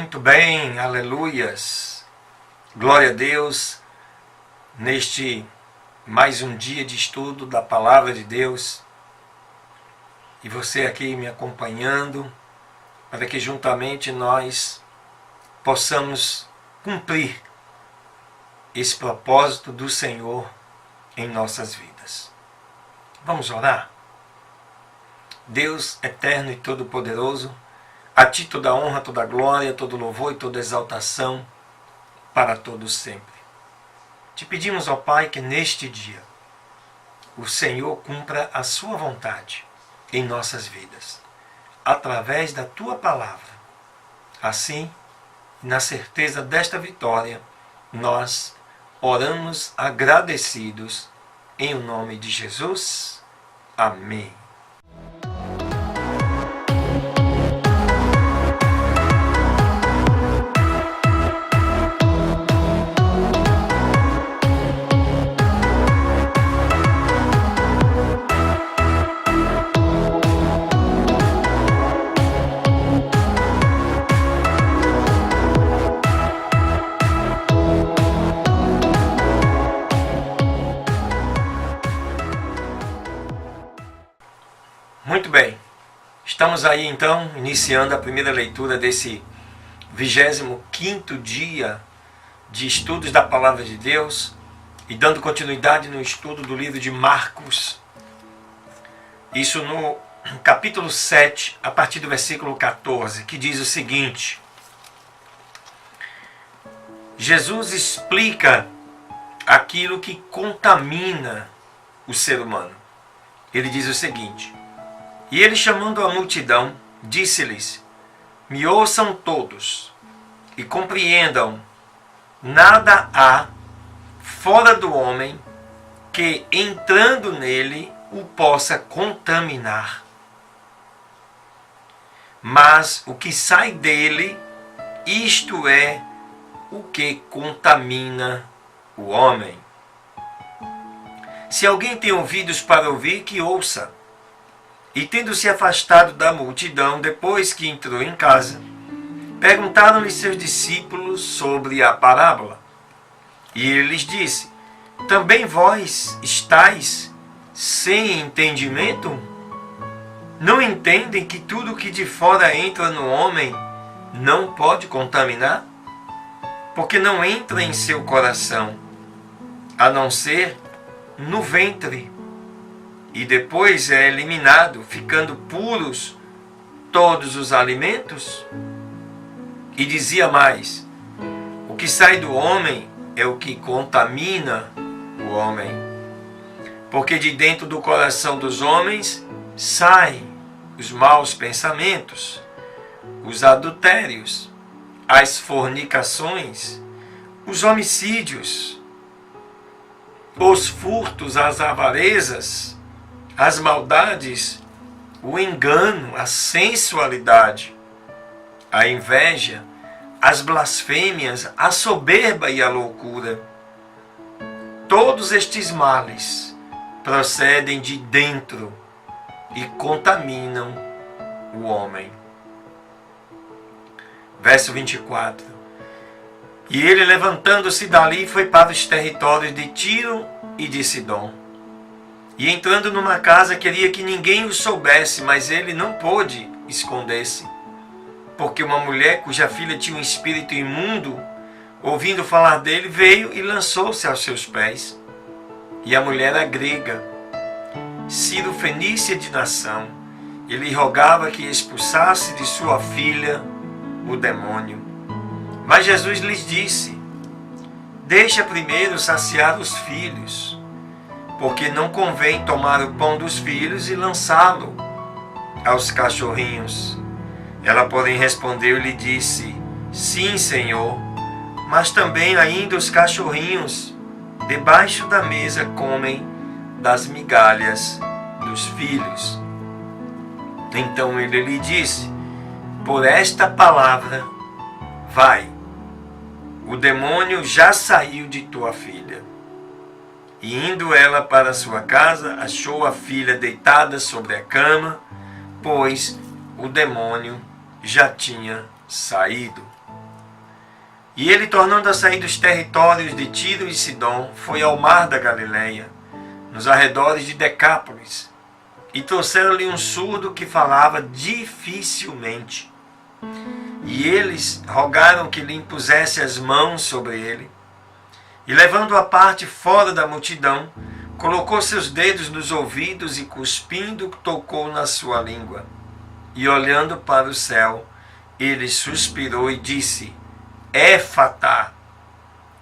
Muito bem, aleluias, glória a Deus, neste mais um dia de estudo da Palavra de Deus, e você aqui me acompanhando, para que juntamente nós possamos cumprir esse propósito do Senhor em nossas vidas. Vamos orar? Deus eterno e todo-poderoso, a Ti toda a honra, toda a glória, todo o louvor e toda a exaltação para todos sempre. Te pedimos, ó Pai, que neste dia o Senhor cumpra a Sua vontade em nossas vidas, através da Tua palavra. Assim, na certeza desta vitória, nós oramos agradecidos em o nome de Jesus. Amém. Muito bem, estamos aí então iniciando a primeira leitura desse 25º dia de estudos da Palavra de Deus e dando continuidade no estudo do livro de Marcos. Isso no capítulo 7, a partir do versículo 14, que diz o seguinte: Jesus explica aquilo que contamina o ser humano. Ele diz o seguinte: e ele, chamando a multidão, disse-lhes: me ouçam todos e compreendam, nada há fora do homem que, entrando nele, o possa contaminar. Mas o que sai dele, isto é o que contamina o homem. Se alguém tem ouvidos para ouvir, que ouça. E tendo se afastado da multidão, depois que entrou em casa, perguntaram-lhe seus discípulos sobre a parábola. E ele lhes disse: também vós estáis sem entendimento? Não entendem que tudo que de fora entra no homem não pode contaminar? Porque não entra em seu coração, a não ser no ventre, e depois é eliminado, ficando puros todos os alimentos? E dizia mais: o que sai do homem é o que contamina o homem. Porque de dentro do coração dos homens saem os maus pensamentos, os adultérios, as fornicações, os homicídios, os furtos, as avarezas, as maldades, o engano, a sensualidade, a inveja, as blasfêmias, a soberba e a loucura. Todos estes males procedem de dentro e contaminam o homem. Verso 24. E ele, levantando-se dali, foi para os territórios de Tiro e de Sidom. E entrando numa casa, queria que ninguém o soubesse, mas ele não pôde esconder-se. Porque uma mulher cuja filha tinha um espírito imundo, ouvindo falar dele, veio e lançou-se aos seus pés. E a mulher era grega, Cirofenícia de nação. Ele rogava que expulsasse de sua filha o demônio. Mas Jesus lhes disse: deixa primeiro saciar os filhos, porque não convém tomar o pão dos filhos e lançá-lo aos cachorrinhos. Ela, porém, respondeu e lhe disse: sim, Senhor, mas também ainda os cachorrinhos debaixo da mesa comem das migalhas dos filhos. Então ele lhe disse: por esta palavra, vai, o demônio já saiu de tua filha. E indo ela para sua casa, achou a filha deitada sobre a cama, pois o demônio já tinha saído. E ele, tornando a sair dos territórios de Tiro e Sidom, foi ao mar da Galileia, nos arredores de Decápolis, e trouxeram-lhe um surdo que falava dificilmente. E eles rogaram que lhe impusesse as mãos sobre ele. E levando-o à parte fora da multidão, colocou seus dedos nos ouvidos e, cuspindo, tocou na sua língua. E olhando para o céu, ele suspirou e disse: Éfatá,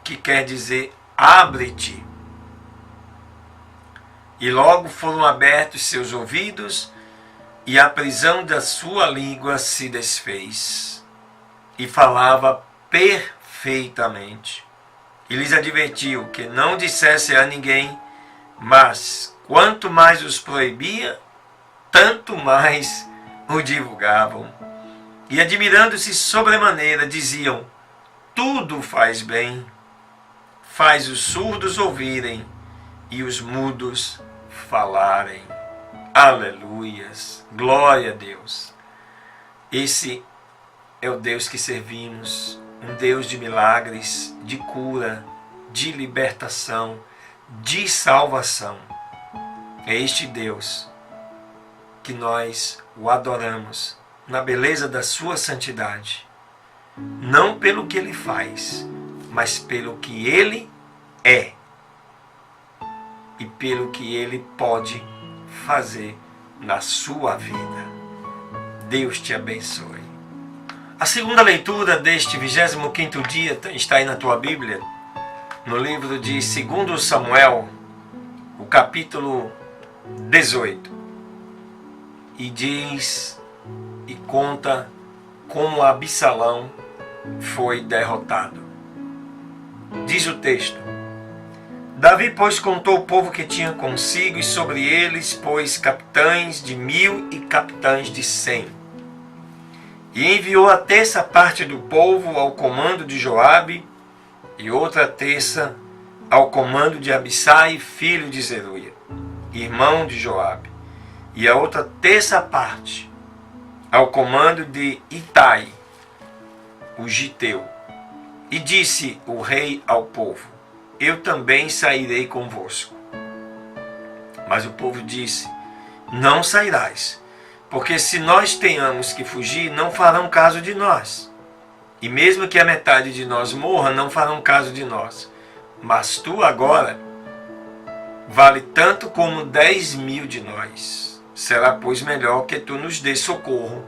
que quer dizer abre-te. E logo foram abertos seus ouvidos, e a prisão da sua língua se desfez, e falava perfeitamente. E lhes advertiu que não dissesse a ninguém, mas quanto mais os proibia, tanto mais o divulgavam. E admirando-se sobremaneira, diziam: tudo faz bem, faz os surdos ouvirem e os mudos falarem. Aleluias, glória a Deus. Esse é o Deus que servimos, um Deus de milagres, de cura, de libertação, de salvação. É este Deus que nós o adoramos na beleza da sua santidade, não pelo que ele faz, mas pelo que ele é e pelo que ele pode fazer na sua vida. Deus te abençoe. A segunda leitura deste 25º dia está aí na tua Bíblia, no livro de 2 Samuel, o capítulo 18. E diz e conta como Absalão foi derrotado. Diz o texto: Davi, pois, contou o povo que tinha consigo, e sobre eles pôs capitães de 1000 e capitães de 100. E enviou a terça parte do povo ao comando de Joabe, e outra terça ao comando de Abissai, filho de Zeruia, irmão de Joabe, e a outra terça parte ao comando de Itai, o giteu. E disse o rei ao povo: eu também sairei convosco. Mas o povo disse: não sairás, porque se nós tenhamos que fugir, não farão caso de nós. E mesmo que a metade de nós morra, não farão caso de nós. Mas tu agora vale tanto como 10.000 de nós. Será, pois, melhor que tu nos dê socorro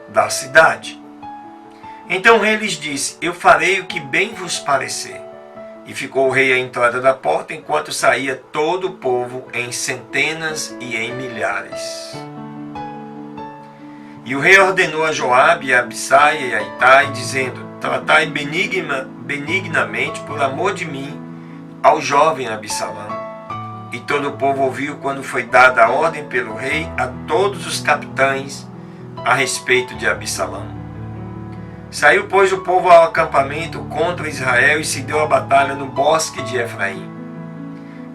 da cidade. Então o rei lhes disse: eu farei o que bem vos parecer. E ficou o rei à entrada da porta, enquanto saía todo o povo em centenas e em milhares. E o rei ordenou a Joabe, a Abissai e a Itai, dizendo: tratai benignamente, por amor de mim, ao jovem Absalão. E todo o povo ouviu quando foi dada a ordem pelo rei a todos os capitães a respeito de Absalão. Saiu, pois, o povo ao acampamento contra Israel e se deu a batalha no bosque de Efraim.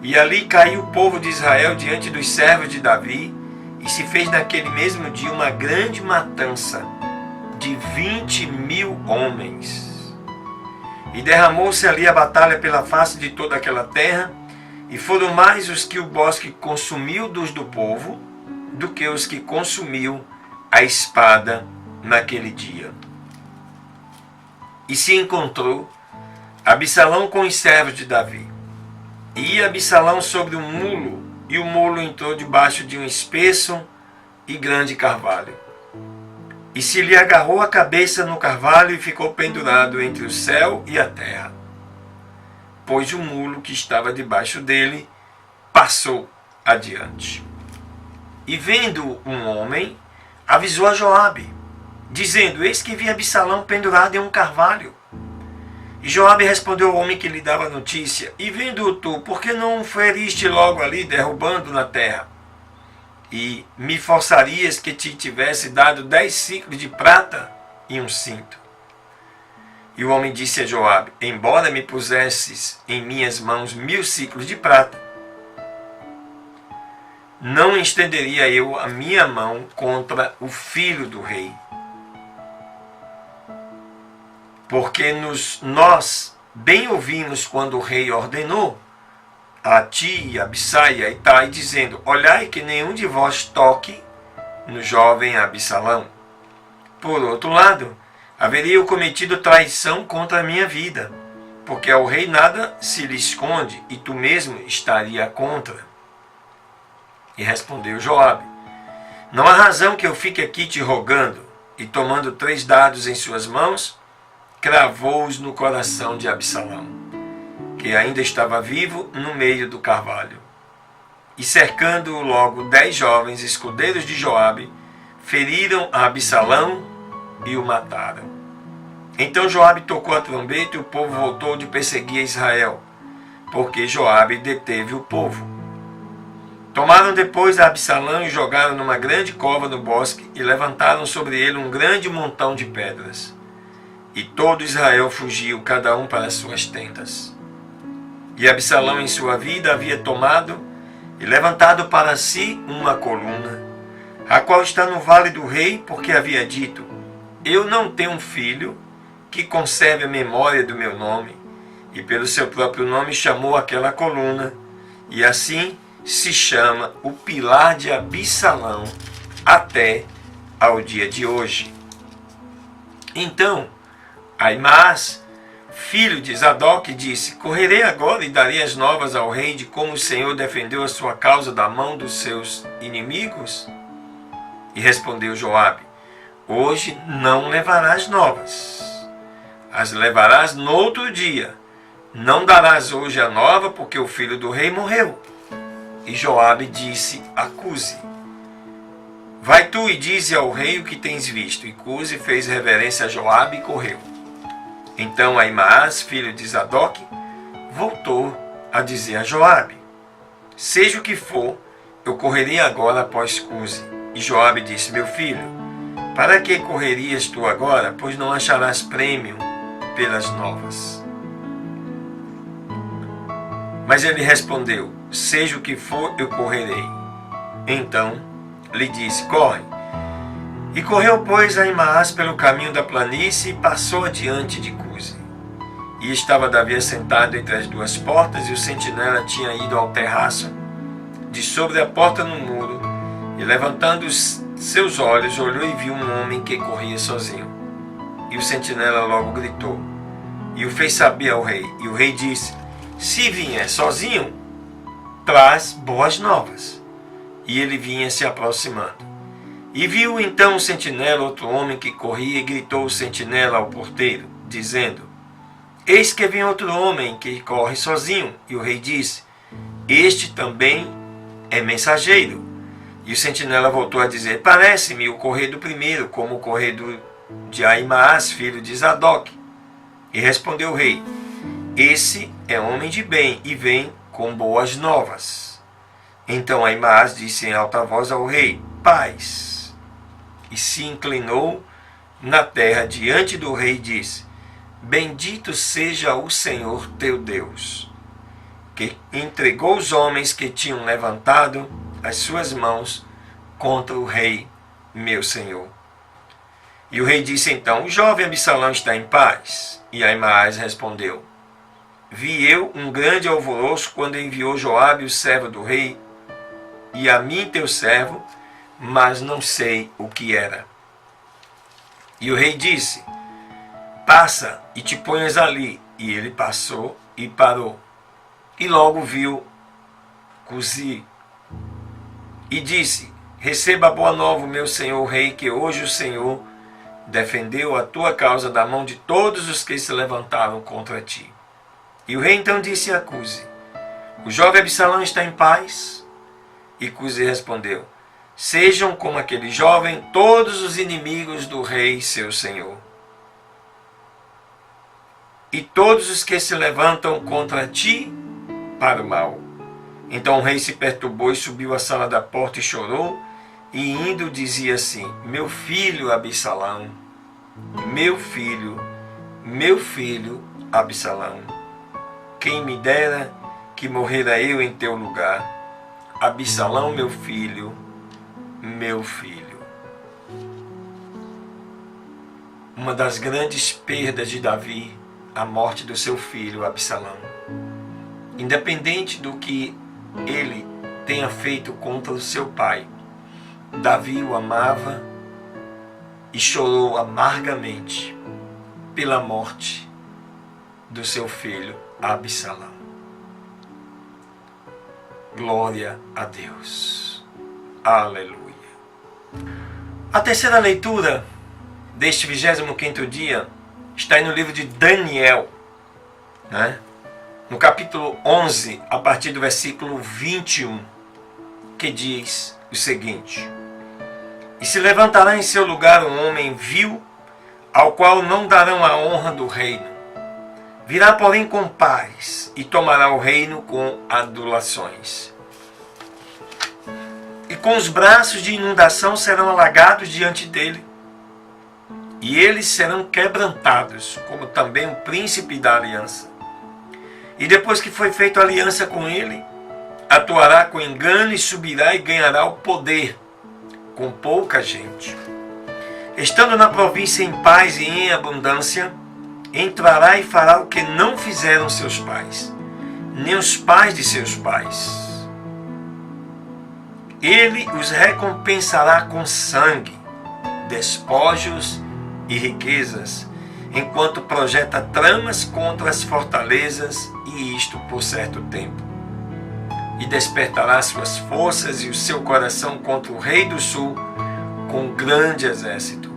E ali caiu o povo de Israel diante dos servos de Davi, e se fez naquele mesmo dia uma grande matança de 20.000 homens. E derramou-se ali a batalha pela face de toda aquela terra, e foram mais os que o bosque consumiu dos do povo, do que os que consumiu a espada naquele dia. E se encontrou Absalão com os servos de Davi. E ia Absalão sobre um mulo, e o mulo entrou debaixo de um espesso e grande carvalho. E se lhe agarrou a cabeça no carvalho e ficou pendurado entre o céu e a terra. Pois o mulo que estava debaixo dele passou adiante. E vendo um homem, avisou a Joabe, dizendo: eis que vi Absalão pendurado em um carvalho. E Joabe respondeu ao homem que lhe dava a notícia: e vendo-o tu, por que não o feriste logo ali, derrubando na terra? E me forçarias que te tivesse dado 10 siclos de prata e um cinto. E o homem disse a Joabe: embora me pusesses em minhas mãos 1000 siclos de prata, não estenderia eu a minha mão contra o filho do rei. porque nós bem ouvimos quando o rei ordenou a ti, Abissai e a Itai, dizendo: olhai que nenhum de vós toque no jovem Absalão. Por outro lado, haveria eu cometido traição contra a minha vida, porque ao rei nada se lhe esconde, e tu mesmo estaria contra. E respondeu Joabe: não há razão que eu fique aqui te rogando. E tomando 3 dados em suas mãos, cravou-os no coração de Absalão, que ainda estava vivo no meio do carvalho. E cercando-o logo 10 jovens escudeiros de Joabe, feriram a Absalão e o mataram. Então Joabe tocou a trombeta e o povo voltou de perseguir Israel, porque Joabe deteve o povo. Tomaram depois a Absalão e jogaram numa grande cova no bosque e levantaram sobre ele um grande montão de pedras. E todo Israel fugiu, cada um para suas tendas. E Absalão em sua vida havia tomado e levantado para si uma coluna, a qual está no vale do rei, porque havia dito: eu não tenho um filho que conserve a memória do meu nome. E pelo seu próprio nome chamou aquela coluna, e assim se chama o pilar de Absalão até ao dia de hoje. Então Ahimaás, filho de Zadok, disse: correrei agora e darei as novas ao rei de como o Senhor defendeu a sua causa da mão dos seus inimigos? E respondeu Joabe: hoje não levarás novas, as levarás no outro dia. Não darás hoje a nova, porque o filho do rei morreu. E Joabe disse a Cusi: vai tu e dize ao rei o que tens visto. E Cusi fez reverência a Joabe e correu. Então Ahimaás, filho de Zadok, voltou a dizer a Joabe: seja o que for, eu correria agora após Cusi. E Joabe disse: meu filho, para que correrias tu agora, pois não acharás prêmio pelas novas? Mas ele respondeu: seja o que for, eu correrei. Então lhe disse: corre. E correu, pois, Ahimaás pelo caminho da planície e passou adiante de Cusi. E estava Davi assentado entre as 2 portas, e o sentinela tinha ido ao terraço, de sobre a porta no muro, e levantando os seus olhos, olhou e viu um homem que corria sozinho. E o sentinela logo gritou, e o fez saber ao rei. E o rei disse: se vier sozinho, traz boas novas. E ele vinha se aproximando. E viu então o sentinela outro homem que corria, e gritou o sentinela ao porteiro, dizendo: eis que vem outro homem que corre sozinho. E o rei disse: este também é mensageiro. E o sentinela voltou a dizer: parece-me o correr do primeiro, como o correr de Ahimaás, filho de Zadok. E respondeu o rei: esse é homem de bem e vem com boas novas. Então Ahimaás disse em alta voz ao rei: paz. E se inclinou na terra diante do rei e disse: bendito seja o Senhor teu Deus, que entregou os homens que tinham levantado as suas mãos contra o rei meu senhor. E o rei disse então: o jovem Absalão está em paz? E Ahimaás respondeu: vi eu um grande alvoroço quando enviou Joabe, o servo do rei, e a mim teu servo, mas não sei o que era. E o rei disse: passa e te ponhas ali. E ele passou e parou. E logo viu Cusi e disse: receba a boa nova, meu senhor rei, que hoje o Senhor defendeu a tua causa da mão de todos os que se levantaram contra ti. E o rei então disse a Cusi: o jovem Absalão está em paz? E Cusi respondeu: sejam como aquele jovem todos os inimigos do rei seu senhor, e todos os que se levantam contra ti para o mal. Então o rei se perturbou e subiu à sala da porta e chorou, e indo dizia assim: meu filho Absalão, meu filho Absalão, quem me dera que morrera eu em teu lugar. Absalão, meu filho. uma das grandes perdas de Davi, a morte do seu filho Absalão. Independente do que ele tenha feito contra o seu pai, Davi o amava e chorou amargamente pela morte do seu filho Absalão. Glória a Deus. Aleluia. A terceira leitura deste 25º dia está aí no livro de Daniel, no capítulo 11, a partir do versículo 21, que diz o seguinte: E se levantará em seu lugar um homem vil, ao qual não darão a honra do reino. Virá, porém, com paz, e tomará o reino com adulações. E com os braços de inundação serão alagados diante dele, e eles serão quebrantados, como também o príncipe da aliança. E depois que foi feita aliança com ele, atuará com engano e subirá e ganhará o poder, com pouca gente. Estando na província em paz e em abundância, entrará e fará o que não fizeram seus pais, nem os pais de seus pais. Ele os recompensará com sangue, despojos e riquezas, enquanto projeta tramas contra as fortalezas, e isto por certo tempo. E despertará suas forças e o seu coração contra o rei do sul com grande exército.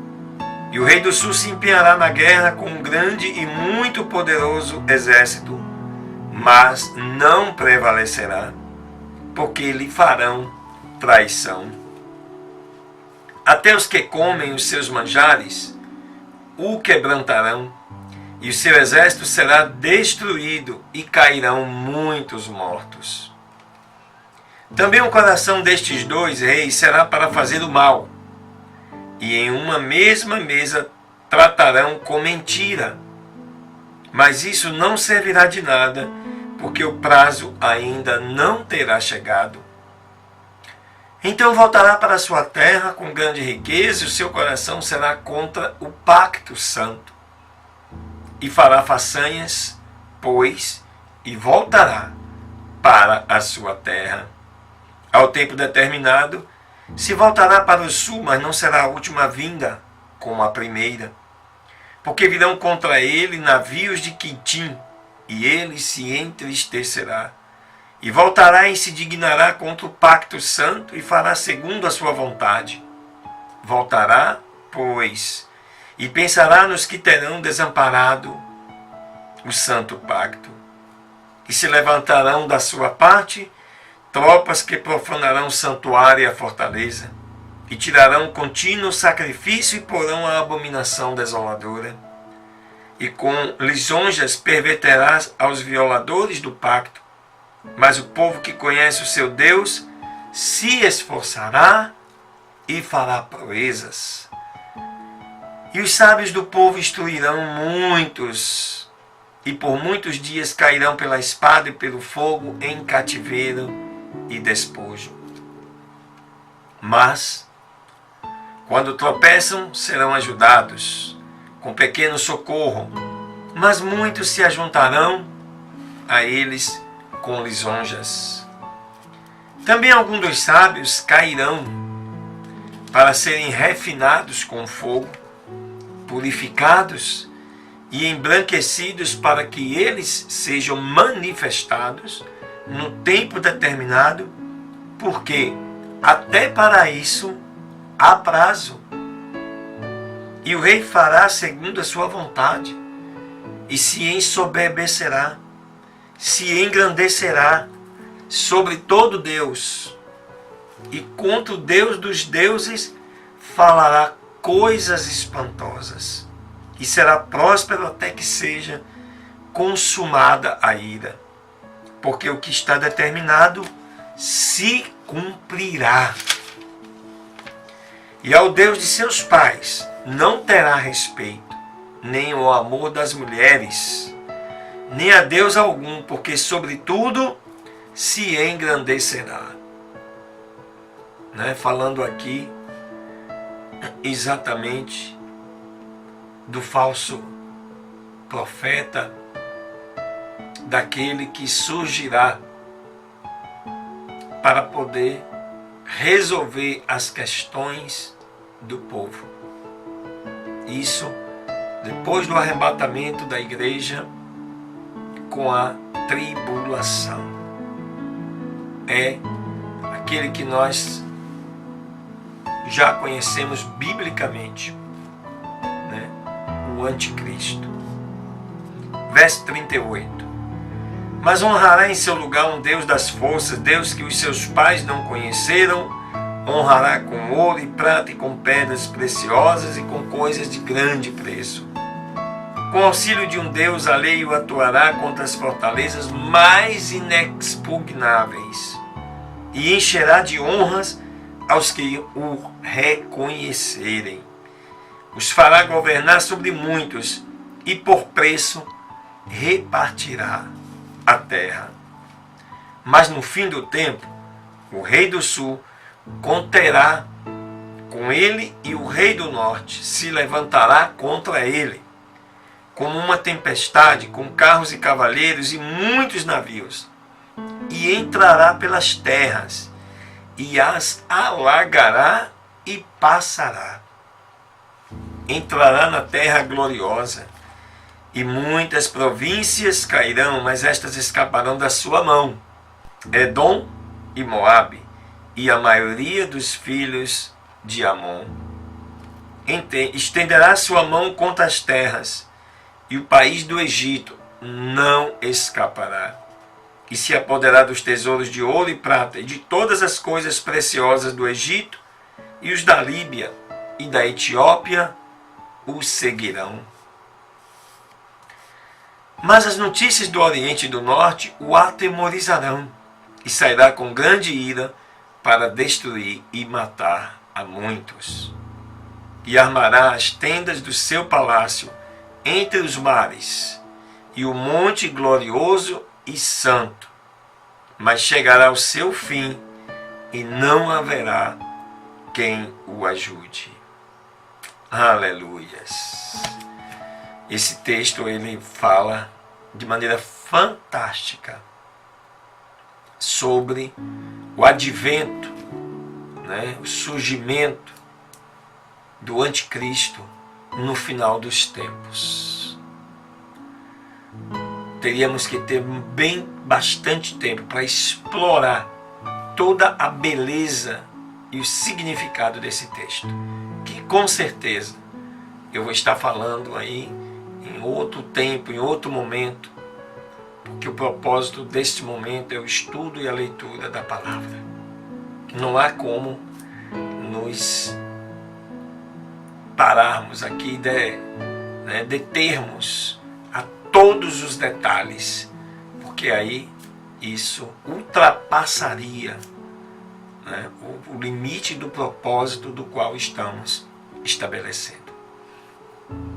E o rei do sul se empenhará na guerra com um grande e muito poderoso exército, mas não prevalecerá, porque lhe farão traição. Até os que comem os seus manjares o quebrantarão, e o seu exército será destruído, e cairão muitos mortos. Também o coração destes dois reis será para fazer o mal, e em uma mesma mesa tratarão com mentira. Mas isso não servirá de nada, porque o prazo ainda não terá chegado. Então voltará para sua terra com grande riqueza, e o seu coração será contra o pacto santo. E fará façanhas, pois, e voltará para a sua terra. Ao tempo determinado, se voltará para o sul, mas não será a última vinda como a primeira. Porque virão contra ele navios de Quitim, e ele se entristecerá. E voltará e se dignará contra o pacto santo, e fará segundo a sua vontade. Voltará, pois, e pensará nos que terão desamparado o santo pacto. E se levantarão da sua parte tropas que profanarão o santuário e a fortaleza, e tirarão contínuo sacrifício e porão a abominação desoladora. E com lisonjas perverterás aos violadores do pacto, mas o povo que conhece o seu Deus se esforçará e fará proezas. E os sábios do povo instruirão muitos, e por muitos dias cairão pela espada e pelo fogo em cativeiro e despojo. Mas, quando tropeçam, serão ajudados com pequeno socorro, mas muitos se ajuntarão a eles com lisonjas. Também alguns dos sábios cairão para serem refinados com fogo, purificados e embranquecidos, para que eles sejam manifestados no tempo determinado, porque até para isso há prazo. E o rei fará segundo a sua vontade, e se ensoberbecerá, se engrandecerá sobre todo Deus, e contra o Deus dos deuses falará coisas espantosas, e será próspero até que seja consumada a ira, porque o que está determinado se cumprirá. E ao Deus de seus pais não terá respeito, nem o amor das mulheres, nem a Deus algum, porque sobretudo se engrandecerá. Falando aqui exatamente do falso profeta, daquele que surgirá para poder resolver as questões do povo. Isso depois do arrebatamento da igreja com a tribulação. É aquele que nós já conhecemos biblicamente, né? O anticristo. Verso 38. Mas honrará em seu lugar um Deus das forças, Deus que os seus pais não conheceram, honrará com ouro e prata e com pedras preciosas e com coisas de grande preço. Com auxílio de um Deus alheio atuará contra as fortalezas mais inexpugnáveis e encherá de honras aos que o reconhecerem. Os fará governar sobre muitos e por preço repartirá a terra. Mas no fim do tempo, o rei do sul conterá com ele e o rei do norte se levantará contra ele, como uma tempestade, com carros e cavaleiros e muitos navios, e entrará pelas terras, e as alagará e passará. Entrará na terra gloriosa, e muitas províncias cairão, mas estas escaparão da sua mão. Edom e Moabe, e a maioria dos filhos de Amon. Estenderá sua mão contra as terras, e o país do Egito não escapará. E se apoderará dos tesouros de ouro e prata, e de todas as coisas preciosas do Egito, e os da Líbia e da Etiópia o seguirão. Mas as notícias do Oriente e do Norte o atemorizarão, e sairá com grande ira para destruir e matar a muitos. E armará as tendas do seu palácio entre os mares, e o monte glorioso e santo. Mas chegará o seu fim, e não haverá quem o ajude. Aleluias! Esse texto ele fala de maneira fantástica sobre o advento, né, o surgimento do anticristo no final dos tempos. Teríamos que ter bastante tempo para explorar toda a beleza e o significado desse texto, que com certeza eu vou estar falando aí em outro tempo, em outro momento, porque o propósito deste momento é o estudo e a leitura da palavra. Não há como nos pararmos aqui, determos a todos os detalhes, porque aí isso ultrapassaria, né, o limite do propósito do qual estamos estabelecendo.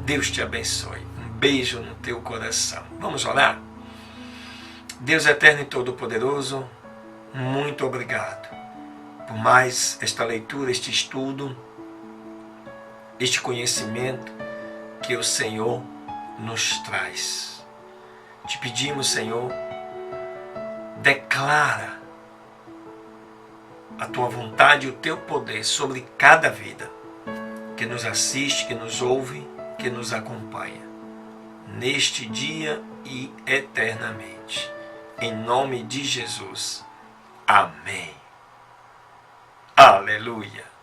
Deus te abençoe. Um beijo no teu coração. Vamos orar? Deus eterno e todo-poderoso, muito obrigado por mais esta leitura, este estudo, este conhecimento que o Senhor nos traz. Te pedimos, Senhor, declara a tua vontade e o teu poder sobre cada vida que nos assiste, que nos ouve, que nos acompanha, neste dia e eternamente. Em nome de Jesus. Amém. Aleluia.